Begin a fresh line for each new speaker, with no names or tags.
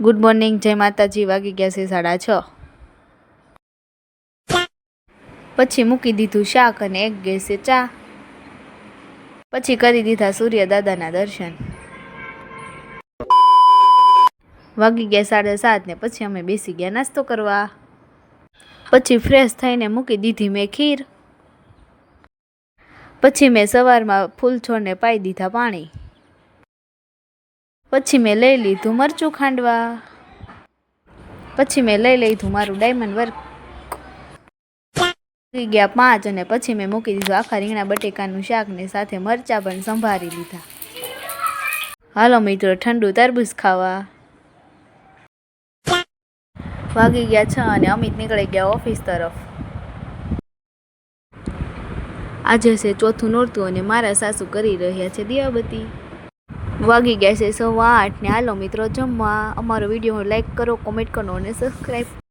Good morning, જય માતાજી. વાગી ગયા છે 6:30. પછી મૂકી દીધું શાક અને એક ગેસે ચા. પછી કરી દીધા સૂર્ય દાદાના દર્શન. વાગી ગયા 7:30 ને પછી અમે બેસી ગયા નાસ્તો કરવા. પછી ફ્રેશ થઈને મૂકી દીધી મેં ખીર. પછી મેં સવારમાં ફૂલ છોડને પાઈ દીધા પાણી. પછી મેં લઈ લીધું મરચું ખાંડવા. પછી મેં લઈ લીધું મારું ડાયમંડ વર્ક. થઈ ગયા 5 અને પછી મેં મૂકી દીધું આખા રીંગણા બટેકાનું શાક ને સાથે મરચાં પણ સંભાળી લીધા. હાલો મિત્રો, ઠંડુ તરબૂચ ખાવા. વાગી ગયા 6 અને અમિત નીકળી ગયા ઓફિસ તરફ. આજે છે ચોથું નોરતું અને મારા સાસુ કરી રહ્યા છે દિયાબત્તી. વાગી ગયા છે 8:15 ને હાલો મિત્રો જમવા. અમારો વિડીયો લાઈક કરો, કોમેન્ટ કરો અને સબસ્ક્રાઈબ